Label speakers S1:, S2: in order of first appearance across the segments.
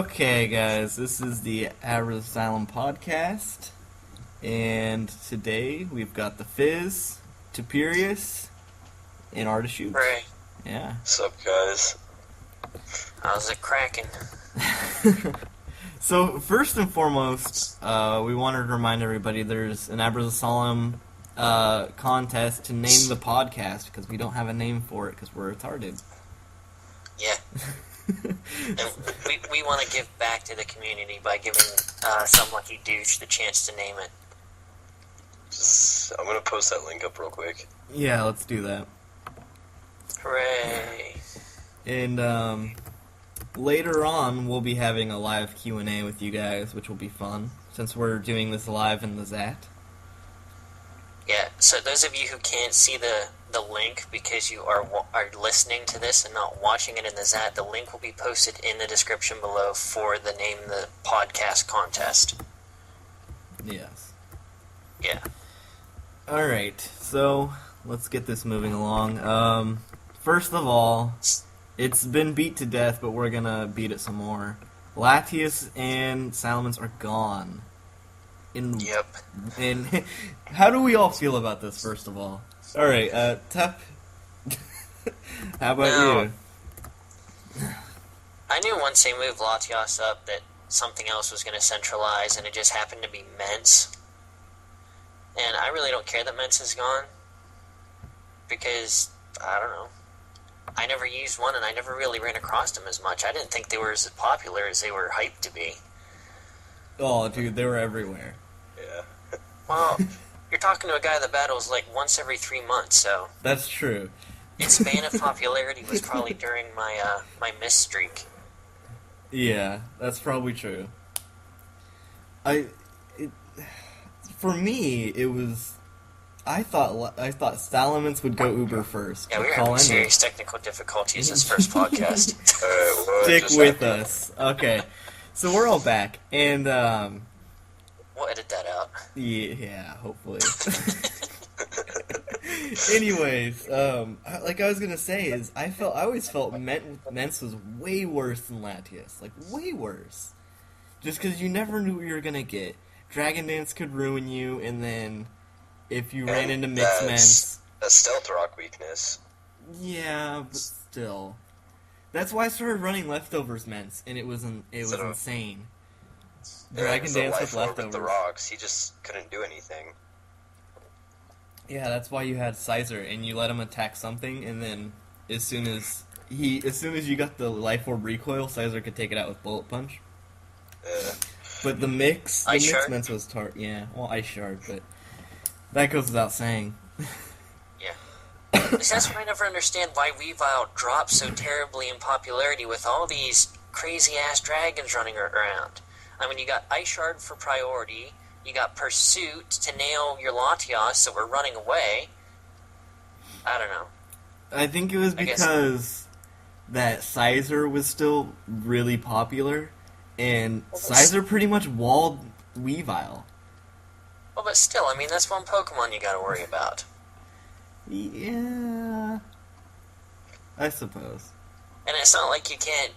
S1: Okay, guys, this is the Abra Asylum podcast, and today we've got the Fizz, Tuperius, and Artishoot.
S2: Ray,
S1: Yeah.
S3: What's up, guys?
S2: how's it cracking?
S1: So, first and foremost, we wanted to remind everybody there's an Abra Asylum contest to name the podcast, because we don't have a name for it, because we're retarded.
S2: Yeah. And we want to give back to the community by giving some lucky douche the chance to name it.
S3: I'm gonna post that link up real quick.
S1: Yeah, let's do that.
S2: Hooray.
S1: And later on, we'll be having a live Q&A with you guys, which will be fun, since we're doing this live in the Zat.
S2: Yeah, so those of you who can't see the link because you are listening to this and not watching it in the Zat, the link will be posted in the description below for the Name the Podcast contest.
S1: Yes.
S2: Yeah.
S1: Alright, so let's get this moving along. First of all, it's been beat to death, but we're gonna beat it some more. Latias and Salamence are gone.
S2: Yep.
S1: And how do we all feel about this, first of all? Alright, Tep, how about you?
S2: I knew once they moved Latias up that something else was going to centralize, and it just happened to be Mence. And I really don't care that Mence is gone, because, I don't know, I never used one, and I never really ran across them as much. I didn't think they were as popular as they were hyped to be.
S1: Oh, dude, they were everywhere.
S3: Yeah.
S2: Well, you're talking to a guy that battles like once every 3 months, so
S1: That's true.
S2: its span of popularity was probably during my miss streak.
S1: Yeah, that's probably true. For me, it was. I thought Salamence would go Uber first.
S2: Yeah, we were
S1: Call
S2: having
S1: in
S2: serious technical difficulties this first podcast.
S3: What
S1: Stick
S3: just
S1: with
S3: happened?
S1: us. Okay, so we're all back, and
S2: We'll edit that out.
S1: yeah, hopefully. Anyways, like I was gonna say is I always felt Mence was way worse than Latias, like way worse. Just because you never knew what you were gonna get. Dragon Dance could ruin you, and then if you ran into Mixed Mence,
S3: a stealth rock weakness.
S1: yeah, but still, that's why I started running Leftovers Mence, and it was
S3: Sort of-
S1: insane.
S3: Yeah,
S1: Dragon
S3: the
S1: Dance
S3: life
S1: with
S3: orb
S1: Leftovers.
S3: the rocks. He just couldn't do anything.
S1: Yeah, that's why you had Scizor, and you let him attack something, and then as soon as you got the Life Orb recoil, Scizor could take it out with Bullet Punch.
S3: Yeah.
S1: But the mix
S2: Shard?
S1: Mence was Ice Shard, but that goes without saying.
S2: That's why I never understand why Weavile dropped so terribly in popularity with all these crazy-ass dragons running around. I mean, you got Ice Shard for priority, you got Pursuit to nail your Latias that were running away. I don't know.
S1: I think it was because that Scizor was still really popular, and Scizor pretty much walled Weavile.
S2: Well, but still, I mean, that's one Pokemon you gotta worry about.
S1: Yeah, I suppose.
S2: And it's not like you can't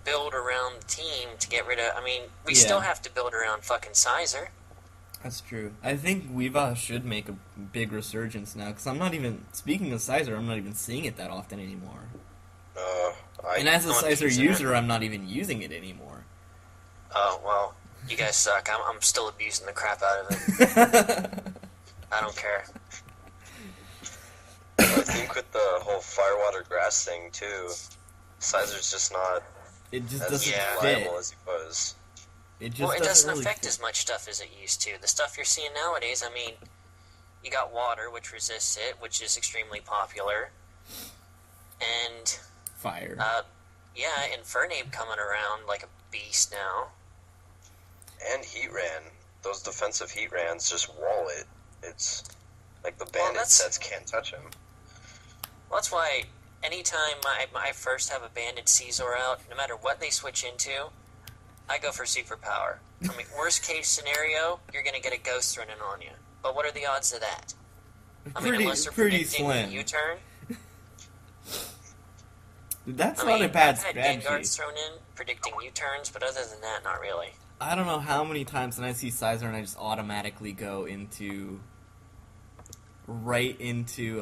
S2: build around the team to get rid of... I mean, we still have to build around fucking Scizor.
S1: That's true. I think Weavile should make a big resurgence now, because I'm not even... Speaking of Scizor, I'm not even seeing it that often anymore. And as a
S2: not
S1: Scizor
S2: using it.
S1: user, I'm not even using it anymore.
S2: Oh, well, you guys suck. I'm still abusing the crap out of it. I don't care.
S3: I think with the whole firewater grass thing too, Scizor's just not
S1: It just
S3: as
S1: doesn't fit.
S3: reliable as he was.
S1: It just
S2: Well, it doesn't
S1: really
S2: affect
S1: fit.
S2: as much stuff as it used to. The stuff you're seeing nowadays, I mean, you got water, which resists it, which is extremely popular. And,
S1: Fire.
S2: yeah, Infernape coming around like a beast now.
S3: And heat ran. Those defensive heat rans just wall it. It's like the
S2: Well,
S3: bandit
S2: that's-
S3: sets can't touch him.
S2: Well, that's why anytime I first have a banded Scizor out, no matter what they switch into, I go for superpower. I mean, worst case scenario, you're going to get a ghost running on you. But what are the odds of that? I mean, unless they're
S1: pretty
S2: predicting
S1: slim.
S2: a U-turn.
S1: That's
S2: I
S1: not
S2: mean,
S1: a bad
S2: I've had
S1: strategy.
S2: Gengards thrown in, predicting U-turns, but other than that, not really.
S1: I don't know how many times when I see Scizor and I just automatically go right into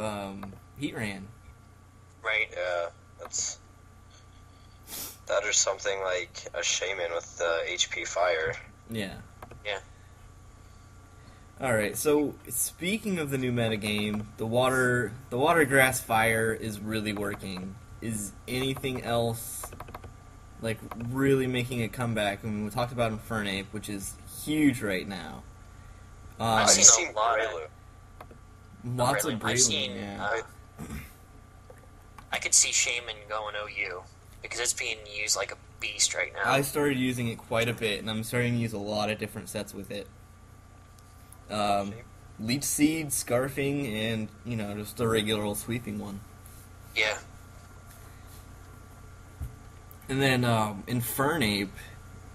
S1: Heatran.
S2: Right.
S3: Yeah, that or something like a Shaman with HP Fire.
S1: Yeah.
S2: Yeah.
S1: Alright, so speaking of the new metagame, the water grass fire is really working. Is anything else like really making a comeback? I mean, we talked about Infernape, which is huge right now.
S2: I've seen a lot of
S1: lots of
S2: I've
S1: Breloom,
S2: seen.
S1: yeah.
S2: I could see Shaman going OU because it's being used like a beast right now.
S1: I started using it quite a bit, and I'm starting to use a lot of different sets with it. Leech Seed, Scarfing, and, just the regular old sweeping one.
S2: Yeah.
S1: And then Infernape,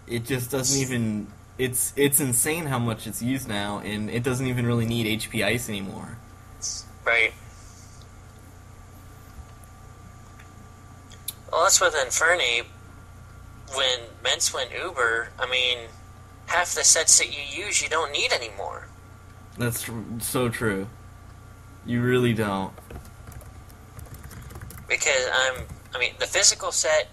S1: it just doesn't even... It's insane how much it's used now, and it doesn't even really need HP Ice anymore.
S2: Right. Well, that's with Infernape. When Ments went Uber, I mean, half the sets that you use you don't need anymore.
S1: That's so true. You really don't.
S2: Because the physical set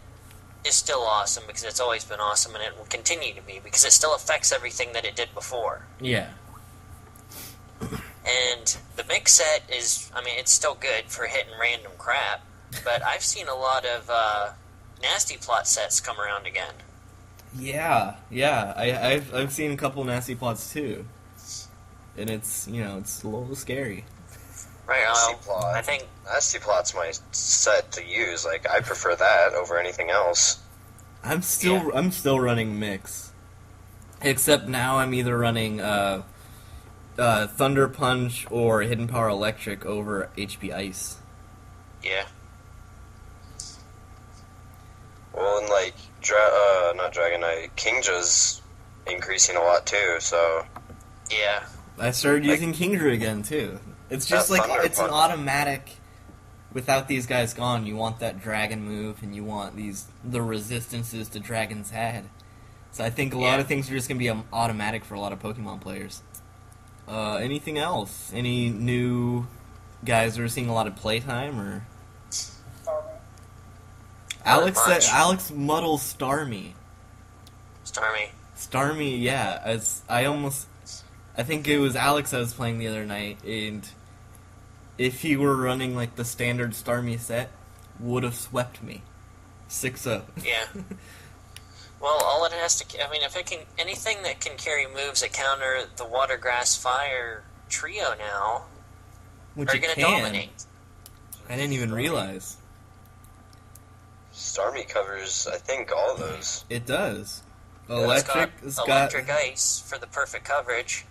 S2: is still awesome because it's always been awesome and it will continue to be because it still affects everything that it did before.
S1: Yeah.
S2: And the mix set is, it's still good for hitting random crap, but I've seen a lot of nasty plot sets come around again.
S1: Yeah. I've seen a couple nasty plots too. And it's, it's a little scary.
S2: Right, I think
S3: Nasty Plot's my set to use. Like, I prefer that over anything else.
S1: I'm still running mix. Except now I'm either running Thunder Punch or Hidden Power Electric over HP Ice.
S2: Yeah.
S3: Well, and like not Dragonite, Kingdra's increasing a lot too. So
S2: yeah.
S1: I started using Kingdra again too. It's just like it's an automatic. Without these guys gone, you want that dragon move, and you want the resistances to Dragon's Head. So I think a lot of things are just gonna be automatic for a lot of Pokemon players. Anything else? Any new guys that are seeing a lot of playtime or? Alex muddles Starmie. Starmie, yeah. I think it was Alex I was playing the other night, and if he were running like the standard Starmie set, would have swept me. 6-0.
S2: Yeah. Well, all it has to... if it can... Anything that can carry moves that counter the Water, Grass, Fire trio now
S1: Which
S2: are going to dominate.
S1: I didn't even realize.
S3: Starmie covers, I think, all of those.
S1: It does.
S2: Electric Ice for the perfect coverage.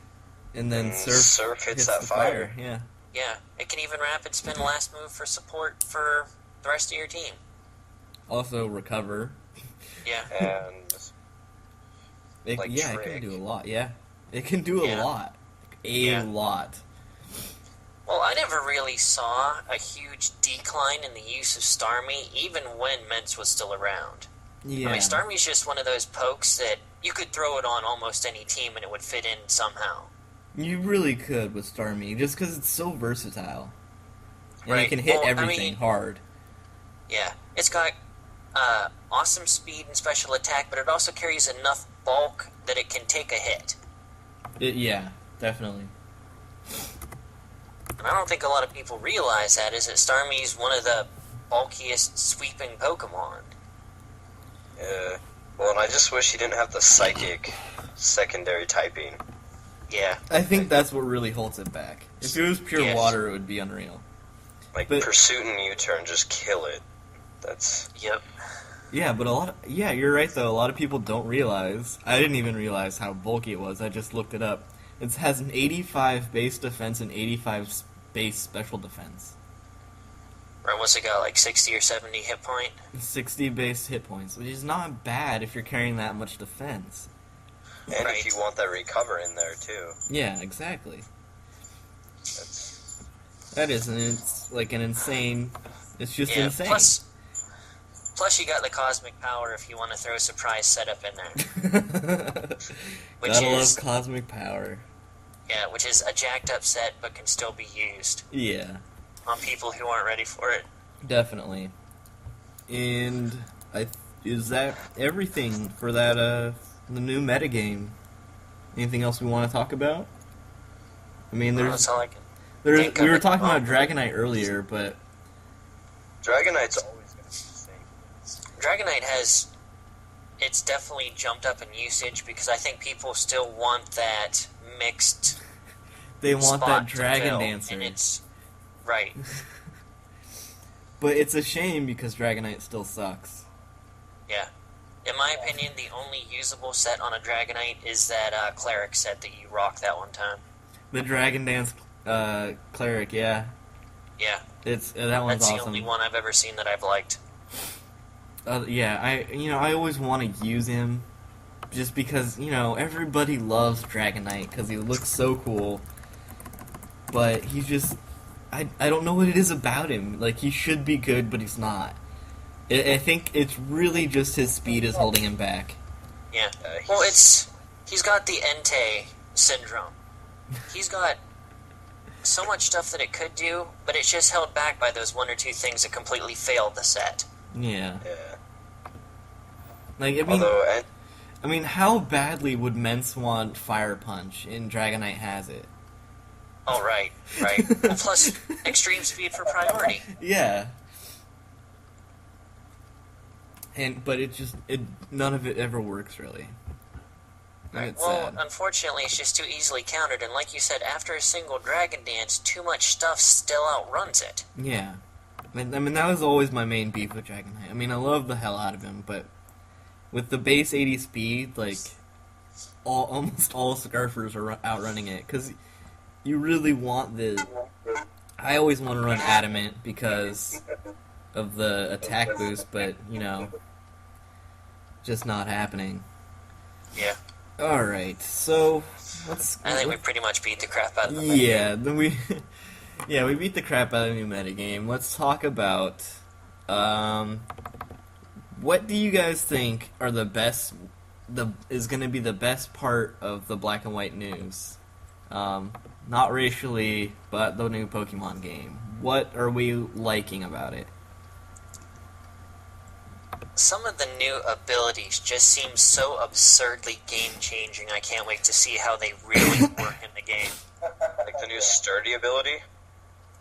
S1: And then Surf
S3: hits that fire.
S1: Yeah.
S2: Yeah, it can even Rapid Spin last move for support for the rest of your team.
S1: Also Recover.
S2: Yeah.
S3: And
S1: it can do a lot. Yeah, it can do a lot. A lot.
S2: Well, I never really saw a huge decline in the use of Starmie, even when Ments was still around.
S1: Yeah.
S2: Starmie's just one of those pokes that you could throw it on almost any team and it would fit in somehow.
S1: You really could with Starmie, just because it's so versatile. And it can hit everything hard.
S2: Yeah. It's got awesome speed and special attack, but it also carries enough bulk that it can take a hit.
S1: Yeah, definitely.
S2: And I don't think a lot of people realize that, is that Starmie's one of the bulkiest sweeping Pokemon.
S3: Yeah. Well, and I just wish he didn't have the Psychic secondary typing.
S2: Yeah.
S1: I think that's what really holds it back. If it was pure water, it would be unreal.
S3: Pursuit and U-turn, just kill it. That's...
S2: Yep.
S1: Yeah, but you're right though, a lot of people don't realize, I didn't even realize how bulky it was, I just looked it up. It has an 85 base defense and 85 base special defense.
S2: Right, what's it got, like 60 or 70 hit point?
S1: 60 base hit points, which is not bad if you're carrying that much defense.
S3: And if you want that recover in there, too.
S1: Yeah, exactly. That is, it's like an insane... It's just insane.
S2: Plus, you got the Cosmic Power if you want to throw a surprise setup in there. Which
S1: Gotta
S2: is,
S1: love Cosmic Power.
S2: yeah, which is a jacked up set, but can still be used.
S1: Yeah.
S2: On people who aren't ready for it.
S1: Definitely. And is that everything for that the new metagame? Anything else we want to talk about? I mean,
S2: That's all I can
S1: we
S2: think
S1: were
S2: of
S1: talking
S2: at the
S1: about
S2: moment.
S1: Dragonite earlier, but
S3: Dragonite's always going to be the same.
S2: Dragonite has... It's definitely jumped up in usage because I think people still want that mixed
S1: they want that
S2: spot to
S1: Dragon
S2: fill,
S1: Dancer.
S2: and it's... Right.
S1: But it's a shame because Dragonite still sucks.
S2: Yeah. In my opinion, the only usable set on a Dragonite is that Cleric set that you rocked that one time.
S1: The Dragon Dance Cleric, yeah.
S2: Yeah.
S1: It's that one's
S2: That's
S1: awesome.
S2: the only one I've ever seen that I've liked.
S1: Yeah, I always want to use him, just because everybody loves Dragonite because he looks so cool. But he's just, I don't know what it is about him. Like, he should be good, but he's not. I think it's really just his speed is holding him back.
S2: Yeah. Well, he's got the Entei syndrome. He's got so much stuff that it could do, but it's just held back by those one or two things that completely failed the set.
S1: Yeah.
S3: Yeah.
S1: Like, I mean, how badly would Mence want Fire Punch, and Dragonite has it?
S2: Oh, right. Well, plus, extreme speed for priority.
S1: Yeah. But none of it ever works, really. And it's
S2: Well,
S1: sad.
S2: unfortunately, it's just too easily countered, and like you said, after a single Dragon Dance, too much stuff still outruns it.
S1: Yeah. I mean, that was always my main beef with Dragonite. I mean, I love the hell out of him, but with the base 80 speed, like, almost all Scarfers are outrunning it, because you really want I always want to run Adamant because of the attack boost, but, just not happening.
S2: Yeah.
S1: Alright, so, let's...
S2: I think we pretty much beat the crap out of them.
S1: Yeah, then we beat the crap out of the new metagame. Let's talk about, what do you guys think are is going to be the best part of the Black and White news? Not racially, but the new Pokemon game. What are we liking about it?
S2: Some of the new abilities just seem so absurdly game-changing, I can't wait to see how they really work in the game.
S3: Like the new Sturdy ability?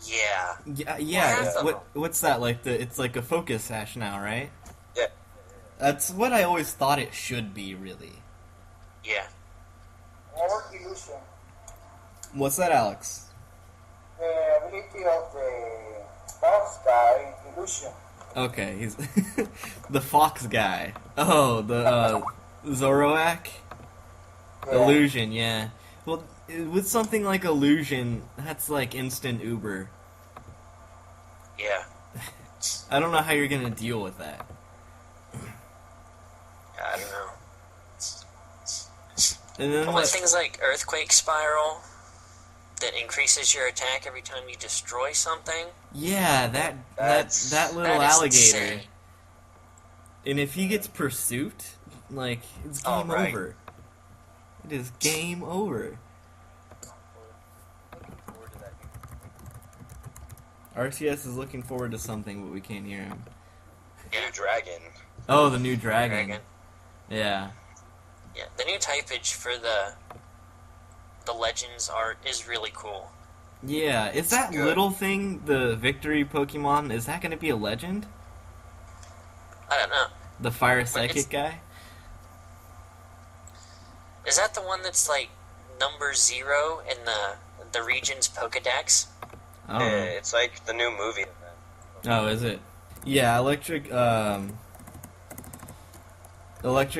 S2: Yeah.
S1: Yeah.
S2: Well,
S1: What's that? It's like a focus sash now, right?
S3: Yeah.
S1: That's what I always thought it should be, really.
S2: Yeah.
S4: More illusion.
S1: What's that, Alex?
S4: The ability of the boss guy, illusion.
S1: Okay, he's the fox guy. Oh, the Zoroark?
S4: Yeah.
S1: Illusion, yeah. Well, with something like Illusion, that's like instant Uber.
S2: Yeah.
S1: I don't know how you're gonna deal with that.
S2: I don't know.
S1: And then
S2: But with things like Earthquake Spiral, that increases your attack every time you destroy something.
S1: yeah, that little
S2: That is
S1: alligator.
S2: insane.
S1: And if he gets Pursuit, like, it's
S2: Oh,
S1: game
S2: right.
S1: over. It is game over. RTS is looking forward to something, but we can't hear him.
S2: Yeah.
S3: New Dragon.
S1: Oh, the new dragon.
S2: Dragon.
S1: Yeah.
S2: Yeah. The new typage for the Legends art is really cool.
S1: Yeah, is that
S3: Good.
S1: little thing, the victory Pokemon, is that going to be a legend?
S2: I don't know.
S1: The Fire
S2: it's-
S1: Psychic guy?
S2: Is that the one that's like number 0 in the region's Pokedex?
S1: Oh.
S3: Yeah, it's like the new movie event.
S1: Oh, is it? Yeah, Electric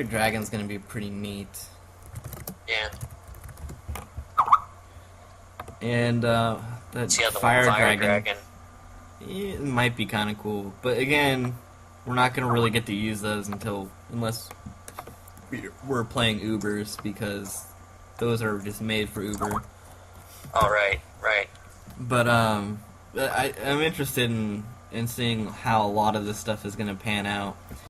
S1: Dragon's going to be pretty neat.
S2: Yeah.
S1: And, that
S2: So yeah, the
S1: Fire
S2: one
S1: Dragon, it might be kind of cool. But again, we're not going to really get to use those unless we're playing Ubers, because those are just made for Uber.
S2: Oh, right.
S1: But I'm interested in and seeing how a lot of this stuff is going to pan out.